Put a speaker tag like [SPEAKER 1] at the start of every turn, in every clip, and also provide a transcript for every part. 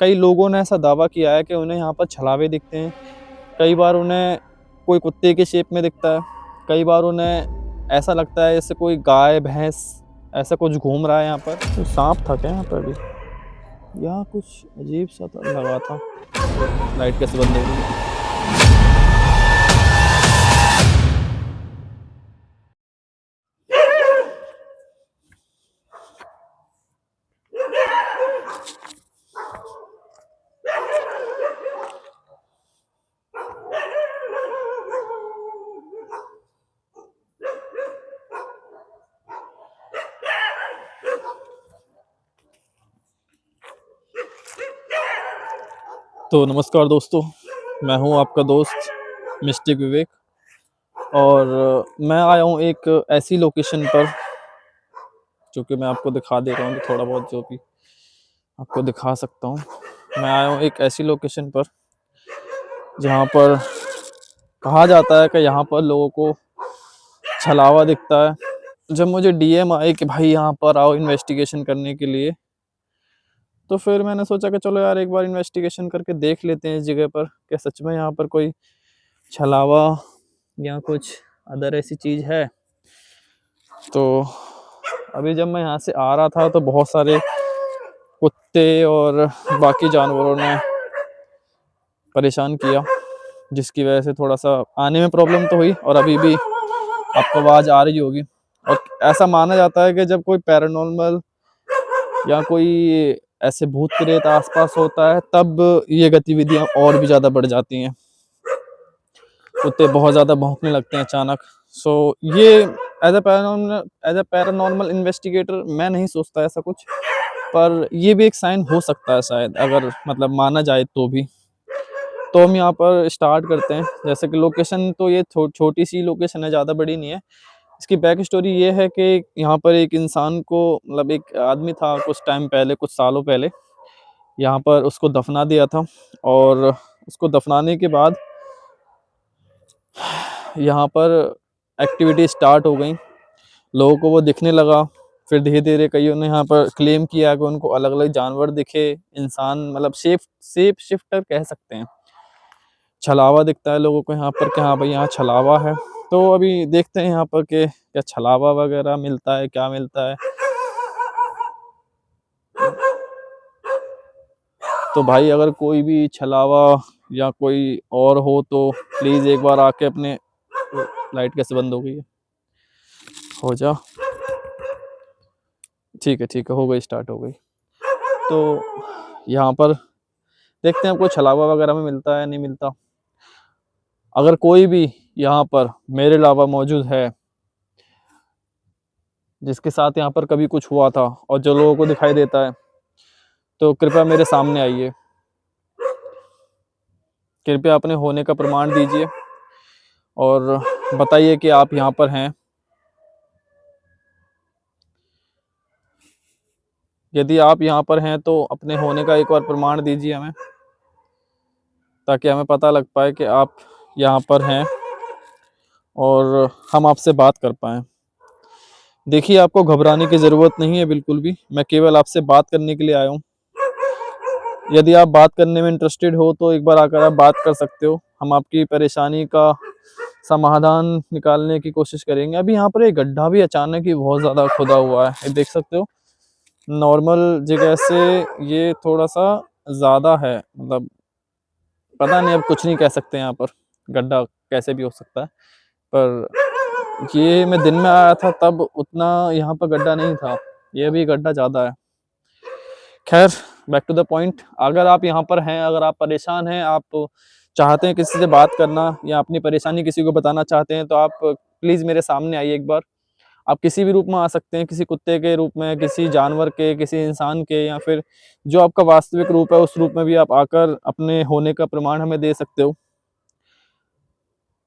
[SPEAKER 1] कई लोगों ने ऐसा दावा किया है कि उन्हें यहाँ पर छलावे दिखते हैं। कई बार उन्हें कोई कुत्ते के शेप में दिखता है, कई बार उन्हें ऐसा लगता है जैसे कोई गाय, भैंस ऐसा कुछ घूम रहा है यहाँ पर। तो साँप था क्या यहाँ पर अभी? यहाँ कुछ अजीब-सा तो लगा था। लाइट कैसे बंद हो गई है? तो नमस्कार दोस्तों, मैं हूँ आपका दोस्त मिस्टिक विवेक और मैं आया हूँ एक ऐसी लोकेशन पर जो कि मैं आपको दिखा दे रहा हूँ, थोड़ा बहुत जो भी आपको दिखा सकता हूँ। मैं आया हूँ एक ऐसी लोकेशन पर जहाँ पर कहा जाता है कि यहाँ पर लोगों को छलावा दिखता है। जब मुझे डीएम आए कि भाई यहाँ पर आओ इन्वेस्टिगेशन करने के लिए, तो फिर मैंने सोचा कि चलो यार एक बार इन्वेस्टिगेशन करके देख लेते हैं इस जगह पर क्या सच में यहाँ पर कोई छलावा या कुछ अदर ऐसी चीज़ है। तो अभी जब मैं यहाँ से आ रहा था तो बहुत सारे कुत्ते और बाकी जानवरों ने परेशान किया, जिसकी वजह से थोड़ा-सा आने में प्रॉब्लम तो हुई और अभी भी आपको आवाज़ आ रही होगी। और ऐसा माना जाता है कि जब कोई पैरानॉर्मल या कोई ऐसे भूत-प्रेत आस-पास होता है, तब ये गतिविधियाँ और भी ज़्यादा बढ़ जाती हैं। कुत्ते बहुत ज़्यादा भौंकने लगते हैं अचानक। सो ये एज़ अ पैरानॉर्मल इन्वेस्टिगेटर मैं नहीं सोचता ऐसा कुछ, पर ये भी एक साइन हो सकता है शायद, अगर मतलब माना जाए तो भी। तो हम यहाँ पर स्टार्ट करते हैं। जैसे कि लोकेशन तो ये छोटी-सी लोकेशन है, ज़्यादा बड़ी नहीं है। इसकी बैक स्टोरी ये है कि यहाँ पर एक इंसान को, मतलब एक आदमी था कुछ टाइम पहले, कुछ सालों पहले, यहाँ पर उसको दफ़ना दिया था और उसको दफ़नाने के बाद यहाँ पर एक्टिविटी स्टार्ट हो गई। लोगों को वो दिखने लगा। फिर धीरे-धीरे कइयों ने यहाँ पर क्लेम किया कि उनको अलग-अलग जानवर दिखे, इंसान मतलब शेप शिफ्टर कह सकते हैं। छलावा दिखता है लोगों को यहाँ पर कि हाँ भाई यहाँ छलावा है। तो अभी देखते हैं यहाँ पर कि क्या छलावा वगैरह मिलता है, क्या मिलता है? तो भाई अगर कोई भी छलावा या कोई और हो तो प्लीज़ एक बार आके अपने लाइट कैसे बंद हो गई है? हो जा। ठीक है, हो गई, स्टार्ट हो गई। तो यहाँ पर देखते हैं आपको छलावा वगैरह में मिलता है, नहीं मिलता। अगर कोई भी यहाँ पर मेरे अलावा मौजूद है, जिसके साथ यहाँ पर कभी कुछ हुआ था और जो लोगों को दिखाई देता है, तो कृपया मेरे सामने आइए। कृपया अपने होने का प्रमाण दीजिए और बताइए कि आप यहाँ पर हैं। यदि आप यहाँ पर हैं तो अपने होने का एक बार प्रमाण दीजिए हमें, ताकि हमें पता लग पाए कि आप यहाँ पर हैं और हम आपसे बात कर पाएँ। देखिए, आपको घबराने की ज़रूरत नहीं है बिल्कुल भी, मैं केवल आपसे बात करने के लिए आया हूँ। यदि आप बात करने में इंटरेस्टेड हो तो एक बार आकर आप बात कर सकते हो। हम आपकी परेशानी का समाधान निकालने की कोशिश करेंगे। अभी यहाँ पर एक गड्ढा भी अचानक ही बहुत ज़्यादा खुदा हुआ है, ये देख सकते हो। नॉर्मल जगह से ये थोड़ा-सा ज़्यादा है, मतलब पता नहीं, अब कुछ नहीं कह सकते यहाँ पर, गड्ढा कैसे भी हो सकता है। पर ये मैं दिन में आया था तब उतना यहाँ पर गड्ढा नहीं था, ये अभी गड्ढा ज़्यादा है। ख़ैर, बैक टू द पॉइंट, अगर आप यहाँ पर हैं, अगर आप परेशान हैं, आप चाहते हैं किसी से बात करना या अपनी परेशानी किसी को बताना चाहते हैं, तो आप प्लीज़ मेरे सामने आइए एक बार। आप किसी भी रूप में आ सकते हैं, किसी कुत्ते के रूप में, किसी जानवर के, किसी इंसान के, या फिर जो आपका वास्तविक रूप है उस रूप में भी आप आकर अपने होने का प्रमाण हमें दे सकते हो।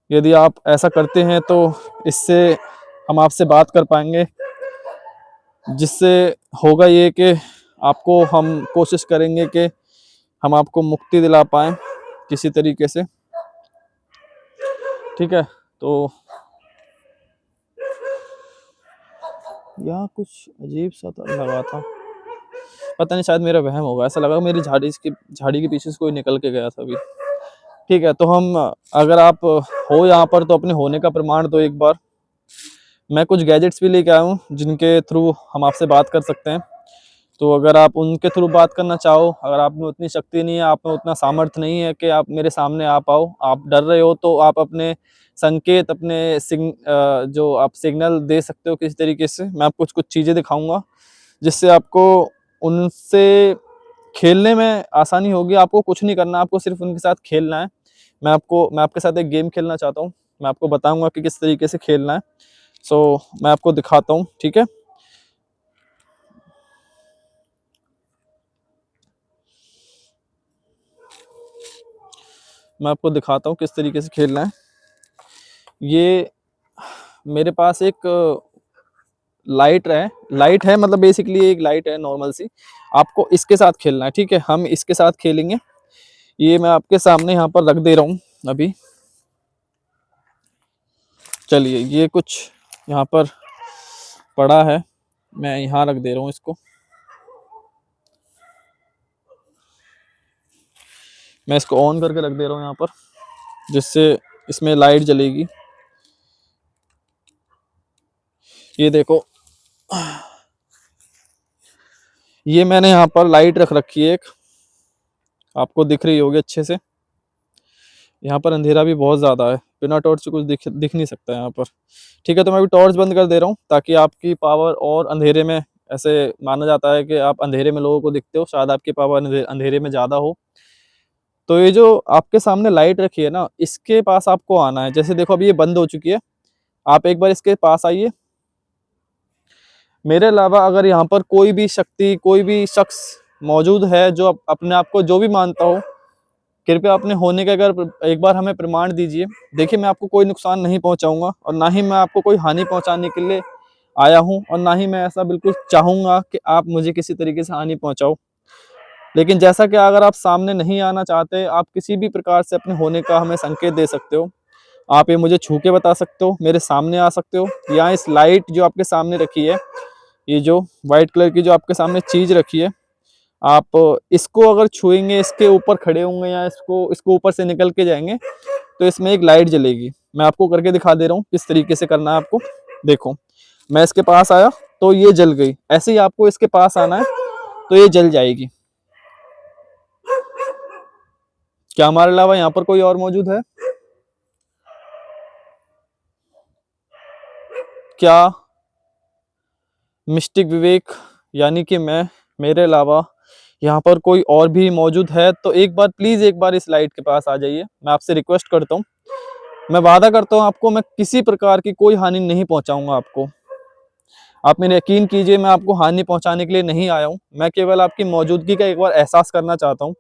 [SPEAKER 1] यदि आप ऐसा करते हैं तो इससे हम आपसे बात कर पाएँगे, जिससे होगा ये कि आपको हम कोशिश करेंगे कि हम आपको मुक्ति दिला पाएँ किसी तरीके से। ठीक है? तो यहाँ कुछ अजीब-सा तो लगा था। पता नहीं, शायद मेरा वहम होगा, ऐसा लगा मेरी झाड़ी के पीछे से कोई निकल के गया था अभी। ठीक है, तो हम अगर आप हो यहाँ पर तो अपने होने का प्रमाण दो एक बार। मैं कुछ गैजेट्स भी लेके आया हूँ जिनके थ्रू हम आपसे बात कर सकते हैं। तो अगर आप उनके थ्रू बात करना चाहो, अगर आप में उतनी शक्ति नहीं है, आप में उतना सामर्थ्य नहीं है कि आप मेरे सामने आ पाओ, आप डर रहे हो, तो आप अपने संकेत, अपने जो आप सिग्नल दे सकते हो किसी तरीके से। मैं आपको कुछ कुछ चीज़ें दिखाऊंगा जिससे आपको उनसे खेलने में आसानी होगी। आपको कुछ नहीं करना, आपको सिर्फ उनके साथ खेलना है। मैं आपके साथ एक गेम खेलना चाहता हूँ। मैं आपको बताऊंगा कि किस तरीके से खेलना है। मैं आपको दिखाता हूँ, ठीक है। मैं आपको दिखाता हूँ किस तरीके से खेलना है। ये मेरे पास एक लाइट है, मतलब बेसिकली एक लाइट है नॉर्मल सी। आपको इसके साथ खेलना है, ठीक है। हम इसके साथ खेलेंगे। ये मैं आपके सामने यहाँ पर रख दे रहा हूँ अभी। चलिए, ये कुछ यहाँ पर पड़ा है, मैं यहाँ रख दे रहा हूँ इसको। मैं इसको ऑन करके रख दे रहा हूँ यहाँ पर, जिससे इसमें लाइट जलेगी। ये देखो, ये मैंने यहाँ पर लाइट रख रखी है एक, आपको दिख रही होगी अच्छे से। यहाँ पर अंधेरा भी बहुत ज़्यादा है, बिना टॉर्च से कुछ दिख नहीं सकता यहाँ पर। ठीक है, तो मैं अभी टॉर्च बंद कर दे रहा हूँ ताकि आपकी पावर और अंधेरे में, ऐसे माना जाता है कि आप अंधेरे में लोगों को दिखते हो, शायद आपकी पावर अंधेरे में ज़्यादा हो। तो ये जो आपके सामने लाइट रखी है ना, इसके पास आपको आना है। जैसे देखो, अभी ये बंद हो चुकी है, आप एक बार इसके पास आइए। मेरे अलावा अगर यहाँ पर कोई भी शक्ति, कोई भी शख्स मौजूद है जो अपने आप को जो भी मानता हो, कृपया अपने होने का अगर एक बार हमें प्रमाण दीजिए। देखिए, मैं आपको कोई नुकसान नहीं पहुंचाऊंगा और ना ही मैं आपको कोई हानि पहुंचाने के लिए आया हूं, और ना ही मैं ऐसा बिल्कुल चाहूंगा कि आप मुझे किसी तरीके से हानि पहुंचाओ। लेकिन जैसा कि अगर आप सामने नहीं आना चाहते, आप किसी भी प्रकार से अपने होने का हमें संकेत दे सकते हो। आप ये मुझे छू के बता सकते हो, मेरे सामने आ सकते हो, या इस लाइट जो आपके सामने रखी है, ये जो व्हाइट कलर की जो आपके सामने चीज रखी है, आप इसको अगर छुएंगे, इसके ऊपर खड़े होंगे या इसको ऊपर से निकल के जाएंगे, तो इसमें एक लाइट जलेगी। मैं आपको करके दिखा दे रहा हूँ किस तरीके से करना है आपको। देखो, मैं इसके पास आया तो ये जल गई, ऐसे ही आपको इसके पास आना है तो ये जल जाएगी। क्या हमारे अलावा यहाँ पर कोई और मौजूद है? क्या मिस्टिक विवेक यानी कि मैं, मेरे अलावा यहाँ पर कोई और भी मौजूद है? तो एक बार प्लीज, एक बार इस लाइट के पास आ जाइए। मैं आपसे रिक्वेस्ट करता हूँ, मैं वादा करता हूँ आपको, मैं किसी प्रकार की कोई हानि नहीं पहुंचाऊंगा आपको। आप मेरे यकीन कीजिए, मैं आपको हानि पहुंचाने के लिए नहीं आया हूँ। मैं केवल आपकी मौजूदगी का एक बार एहसास करना चाहता हूँ,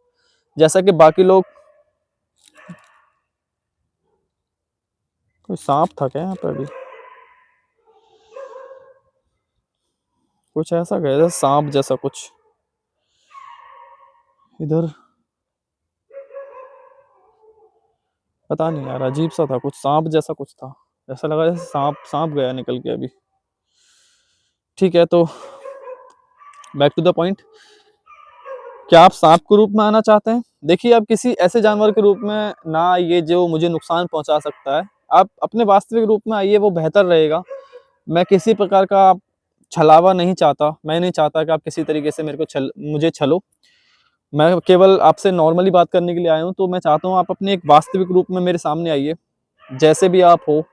[SPEAKER 1] जैसा कि बाकी लोग। कोई सांप था क्या यहाँ पे? अभी कुछ ऐसा गया था, सांप जैसा कुछ इधर, पता नहीं यार, अजीब सा था कुछ, सांप जैसा कुछ था। ऐसा लगा जैसे सांप सांप गया निकल के अभी। ठीक है, तो बैक टू द पॉइंट। क्या आप सांप के रूप में आना चाहते हैं? देखिए, आप किसी ऐसे जानवर के रूप में ना आइए जो मुझे नुकसान पहुंचा सकता है। आप अपने वास्तविक रूप में आइए, वो बेहतर रहेगा। मैं किसी प्रकार का आप छलावा नहीं चाहता। मैं नहीं चाहता कि आप किसी तरीके से मुझे छलो। मैं केवल आपसे नॉर्मली बात करने के लिए आया हूँ। तो मैं चाहता हूँ आप अपने एक वास्तविक रूप में मेरे सामने आइए, जैसे भी आप हो,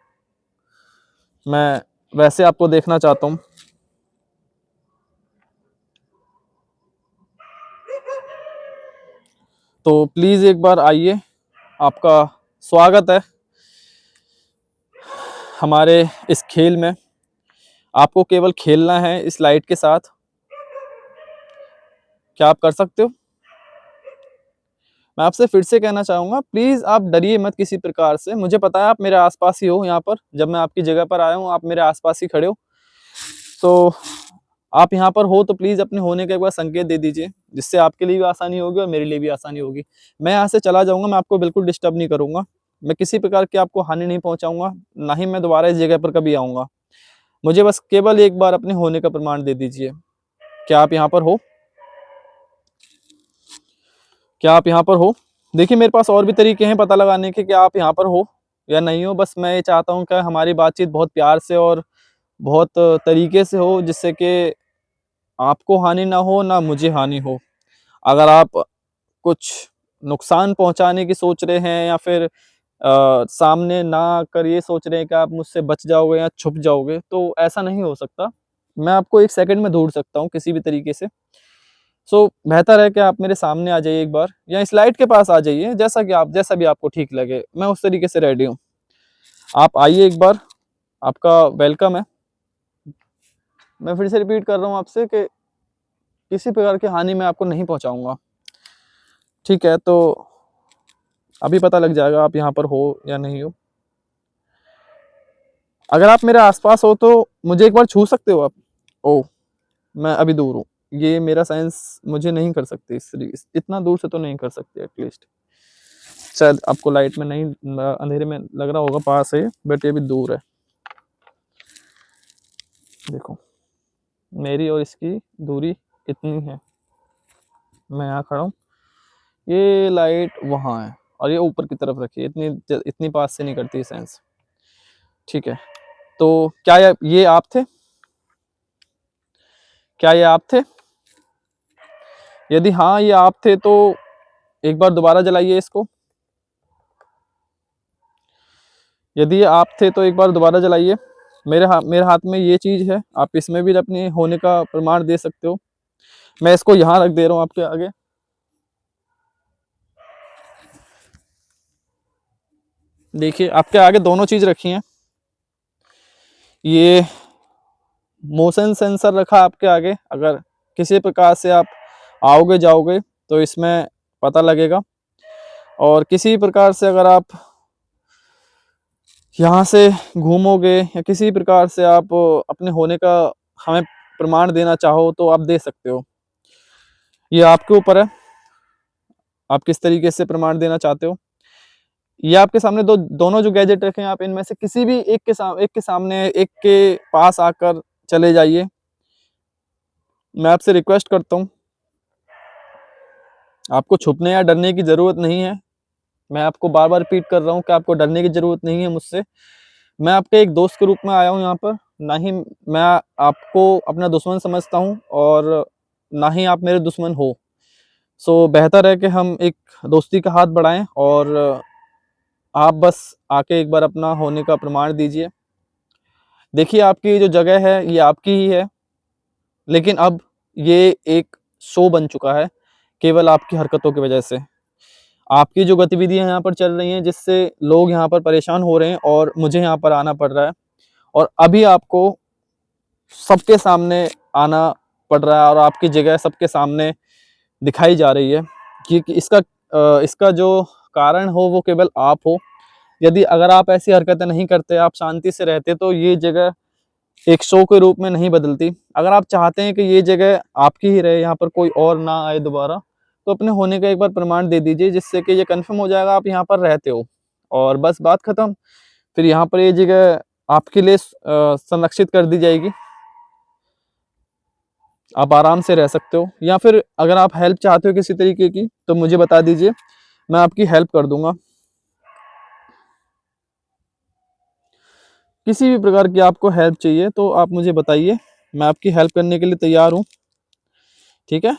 [SPEAKER 1] मैं वैसे आपको देखना चाहता हूँ। तो प्लीज एक बार आइए, आपका स्वागत है हमारे इस खेल में। आपको केवल खेलना है इस लाइट के साथ। क्या आप कर सकते हो? मैं आपसे फिर से कहना चाहूंगा, प्लीज आप डरिए मत किसी प्रकार से। मुझे पता है आप मेरे आसपास ही हो। यहाँ पर जब मैं आपकी जगह पर आया हूँ, आप मेरे आसपास ही खड़े हो। तो आप यहाँ पर हो तो प्लीज अपने होने का एक बार संकेत दे दीजिए, जिससे आपके लिए भी आसानी होगी और मेरे लिए भी आसानी होगी। मैं यहाँ से चला जाऊंगा, मैं आपको बिल्कुल डिस्टर्ब नहीं करूंगा। मैं किसी प्रकार की आपको हानि नहीं पहुंचाऊंगा, ना ही मैं दोबारा इस जगह पर कभी आऊंगा। मुझे बस केवल एक बार अपने होने का प्रमाण दे दीजिए। क्या आप यहाँ पर हो? क्या आप यहाँ पर हो? देखिए मेरे पास और भी तरीके हैं पता लगाने के कि आप यहाँ पर हो या नहीं हो। बस मैं ये चाहता हूँ कि हमारी बातचीत बहुत प्यार से और बहुत तरीके से हो, जिससे कि आपको हानि ना हो, ना मुझे हानि हो। अगर आप कुछ नुकसान पहुँचाने की सोच रहे हैं या फिर सामने ना आकर ये सोच रहे हैं कि आप मुझसे बच जाओगे या छुप जाओगे, तो ऐसा नहीं हो सकता। मैं आपको 1 सेकंड में ढूँढ सकता हूँ किसी भी तरीके से। बेहतर है कि आप मेरे सामने आ जाइए एक बार या इस लाइट के पास आ जाइए, जैसा भी आपको ठीक लगे, मैं उस तरीके से रेडी हूँ। आप आइए एक बार, आपका वेलकम है। मैं फिर से रिपीट कर रहा हूँ आपसे कि किसी प्रकार की हानि मैं आपको नहीं पहुँचाऊँगा। ठीक है, तो अभी पता लग जाएगा आप यहाँ पर हो या नहीं हो। अगर आप मेरे आस-पास हो तो मुझे एक बार छू सकते हो आप? ओह! मैं अभी दूर हूँ। ये मेरा सेंस मुझे नहीं कर सकती इतना दूर से तो नहीं कर सकती एटलीस्ट। शायद आपको लाइट में नहीं अंधेरे में लग रहा होगा पास है, बट ये भी दूर है। देखो, मेरी और इसकी दूरी कितनी है। मैं यहाँ खड़ा हूँ, ये लाइट वहाँ है और ये ऊपर की तरफ रखी है, इतनी पास से नहीं करती सेंस। ठीक है, तो क्या ये आप थे? क्या ये आप थे? यदि हाँ, ये आप थे तो एक बार दोबारा जलाइए इसको। यदि ये आप थे तो एक बार दोबारा जलाइए। मेरे हाथ में ये चीज़ है, आप इसमें भी अपने होने का प्रमाण दे सकते हो। मैं इसको यहाँ रख दे रहा हूँ आपके आगे। देखिए, आपके आगे दोनों चीज़ रखी हैं। ये मोशन सेंसर रखा आपके आगे, अगर किसी प्रकार से आप आओगे जाओगे तो इसमें पता लगेगा, और किसी प्रकार से अगर आप यहाँ से घूमोगे या किसी प्रकार से आप अपने होने का हमें प्रमाण देना चाहो तो आप दे सकते हो। ये आपके ऊपर है, आप किस तरीके से प्रमाण देना चाहते हो। ये आपके सामने दोनों जो गैजेट रखे हैं, आप इनमें से किसी भी एक के सामने, एक के पास आकर चले जाइए। मैं आपसे रिक्वेस्ट करता हूँ, आपको छुपने या डरने की ज़रूरत नहीं है। मैं आपको बार-बार रिपीट कर रहा हूँ कि आपको डरने की ज़रूरत नहीं है मुझसे। मैं आपके एक दोस्त के रूप में आया हूँ यहाँ पर, ना ही मैं आपको अपना दुश्मन समझता हूँ और ना ही आप मेरे दुश्मन हो। बेहतर है कि हम एक दोस्ती का हाथ बढ़ाएँ और आप बस आके एक बार अपना होने का प्रमाण दीजिए। देखिए, आपकी ये जो जगह है, ये आपकी ही है, लेकिन अब ये एक शो बन चुका है, केवल आपकी हरकतों की वजह से। आपकी जो गतिविधियाँ यहाँ पर चल रही हैं, जिससे लोग यहाँ पर परेशान हो रहे हैं और मुझे यहाँ पर आना पड़ रहा है, और अभी आपको सबके सामने आना पड़ रहा है और आपकी जगह सबके सामने दिखाई जा रही है, कि इसका जो कारण हो वो केवल आप हो। यदि अगर आप ऐसी हरकतें नहीं करते, आप शांति से रहते, तो ये जगह एक शो के रूप में नहीं बदलती। अगर आप चाहते हैं कि ये जगह आपकी ही रहे, यहाँ पर कोई और ना आए दोबारा, तो अपने होने का एक बार प्रमाण दे दीजिए, जिससे कि ये कन्फर्म हो जाएगा आप यहाँ पर रहते हो, और बस बात खत्म। फिर यहाँ पर ये जगह आपके लिए संरक्षित कर दी जाएगी। आप आराम से रह सकते हो, या फिर अगर आप हेल्प चाहते हो किसी तरीके की तो मुझे बता दीजिए, मैं आपकी हेल्प कर दूंगा। किसी भी प्रकार की आपको हेल्प चाहिए तो आप मुझे बताइए, मैं आपकी हेल्प करने के लिए तैयार हूँ। ठीक है,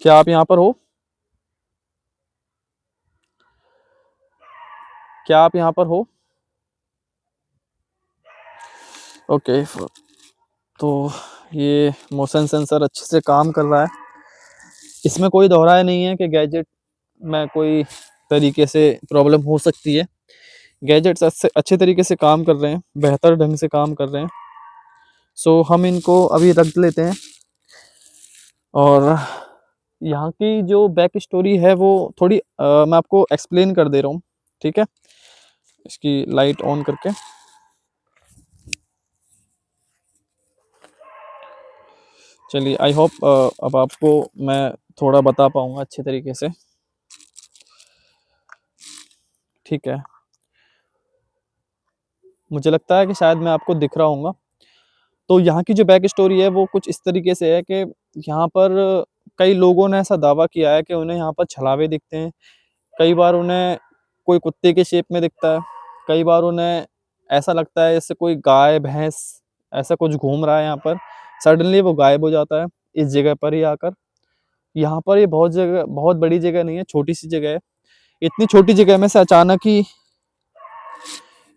[SPEAKER 1] क्या आप यहाँ पर हो? क्या आप यहाँ पर हो? ओके, तो ये मोशन सेंसर अच्छे से काम कर रहा है। इसमें कोई दोहराया नहीं है कि गैजेट में कोई तरीके से प्रॉब्लम हो सकती है। गैजेट्स अच्छे तरीके से काम कर रहे हैं, बेहतर ढंग से काम कर रहे हैं। हम इनको अभी रख लेते हैं, और यहाँ की जो बैक स्टोरी है वो थोड़ी मैं आपको एक्सप्लेन कर दे रहा हूँ। ठीक है, इसकी लाइट ऑन करके। चलिए, आई होप अब आपको मैं थोड़ा बता पाऊँगा अच्छे तरीके से। ठीक है, मुझे लगता है कि शायद मैं आपको दिख रहा हूँगा। तो यहाँ की जो बैक स्टोरी है वो कुछ इस तरीके से है कि यहाँ पर कई लोगों ने ऐसा दावा किया है कि उन्हें यहाँ पर छलावे दिखते हैं। कई बार उन्हें कोई कुत्ते के शेप में दिखता है, कई बार उन्हें ऐसा लगता है जैसे कोई गाय, भैंस ऐसा कुछ घूम रहा है यहाँ पर। सडनली वो गायब हो जाता है इस जगह पर ही आकर। यहाँ पर ये बहुत बड़ी जगह नहीं है, छोटी-सी जगह है। इतनी छोटी जगह में से अचानक ही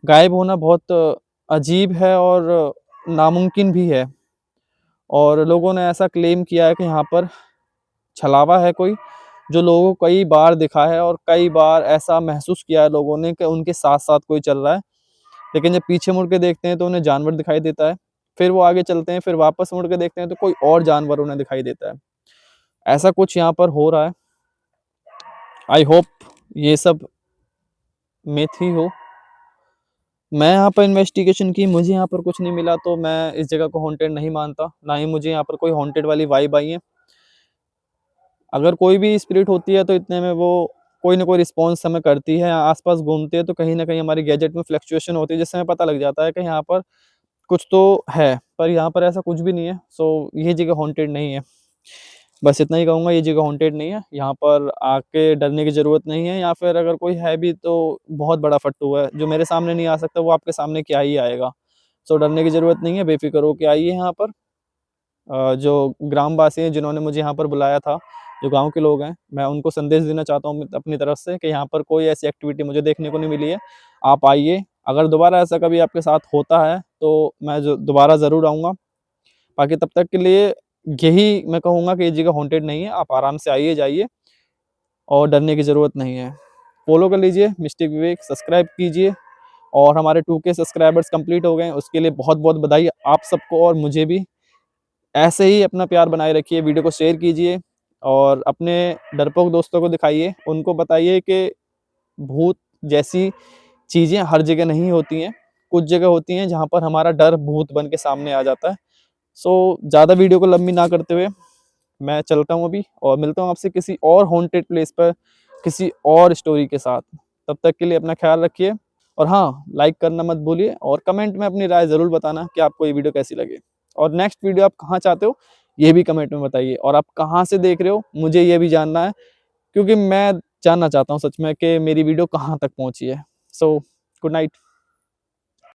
[SPEAKER 1] गायब होना बहुत अजीब है और नामुमकिन भी है। और लोगों ने ऐसा क्लेम किया है कि यहाँ पर छलावा है कोई, जो लोगों को कई बार दिखा है और कई बार ऐसा महसूस किया है लोगों ने कि उनके साथ-साथ कोई चल रहा है। लेकिन जब पीछे मुड़ के देखते हैं तो उन्हें जानवर दिखाई देता है। फिर वो आगे चलते हैं, फिर वापस मुड़ के देखते हैं तो कोई और जानवर उन्हें दिखाई देता है। ऐसा कुछ यहाँ पर हो रहा है। आई होप ये सब मिथ ही हो। मैं यहाँ पर इन्वेस्टिगेशन की, मुझे यहाँ पर कुछ नहीं मिला, तो मैं इस जगह को हॉन्टेड नहीं मानता। ना ही मुझे यहाँ पर कोई हॉन्टेड वाली वाइब आई है। अगर कोई भी स्पिरिट होती है तो इतने में वो कोई ना कोई रिस्पॉन्स हमें करती है, आस-पास घूमती है तो कहीं न कहीं हमारी गैजेट में फ्लक्चुएशन होती है, जिससे हमें पता लग जाता है कि यहाँ पर कुछ तो है। पर यहाँ पर ऐसा कुछ भी नहीं है, सो ये जगह हॉन्टेड नहीं है। बस इतना ही कहूँगा, ये जगह हॉन्टेड नहीं है। यहाँ पर आके डरने की ज़रूरत नहीं है, या फिर अगर कोई है भी तो बहुत बड़ा फट्टू है। जो मेरे सामने नहीं आ सकता वो आपके सामने क्या ही आएगा। सो डरने की ज़रूरत नहीं है, बेफ़िक्र होके आइए यहाँ पर। जो ग्रामवासी हैं जिन्होंने मुझे यहाँ पर बुलाया था, जो गाँव के लोग हैं, मैं उनको संदेश देना चाहता हूँ अपनी तरफ से कि यहाँ पर कोई ऐसी एक्टिविटी मुझे देखने को नहीं मिली है। आप आइए, अगर दोबारा ऐसा कभी आपके साथ होता है तो मैं जो दोबारा ज़रूर आऊँगा। बाकी तब तक के लिए यही मैं कहूँगा कि ये जगह हॉन्टेड नहीं है, आप आराम से आइए, जाइए और डरने की ज़रूरत नहीं है। फ़ॉलो कर लीजिए मिस्टिक विवेक, सब्सक्राइब कीजिए, और हमारे 2K सब्सक्राइबर्स कंप्लीट हो गए हैं, उसके लिए बहुत-बहुत बधाई आप सबको और मुझे भी। ऐसे ही अपना प्यार बनाए रखिए, वीडियो को शेयर कीजिए और अपने डरपोक दोस्तों को दिखाइए। उनको बताइए कि भूत जैसी चीज़ें हर जगह नहीं होती हैं। कुछ जगह होती हैं जहाँ पर हमारा डर भूत बन के सामने आ जाता है। सो ज़्यादा वीडियो को लंबी ना करते हुए मैं चलता हूँ अभी, और मिलता हूँ आपसे किसी और हॉन्टेड प्लेस पर, किसी और स्टोरी के साथ। तब तक के लिए अपना ख़्याल रखिए, और हाँ, लाइक करना मत भूलिए, और कमेंट में अपनी राय ज़रूर बताना कि आपको ये वीडियो कैसी लगी। और नेक्स्ट वीडियो आप कहाँ चाहते हो, ये भी कमेंट में बताइए, और आप कहाँ से देख रहे हो मुझे ये भी जानना है, क्योंकि मैं जानना चाहता हूँ सच में कि मेरी वीडियो कहाँ तक पहुँची है। So good night.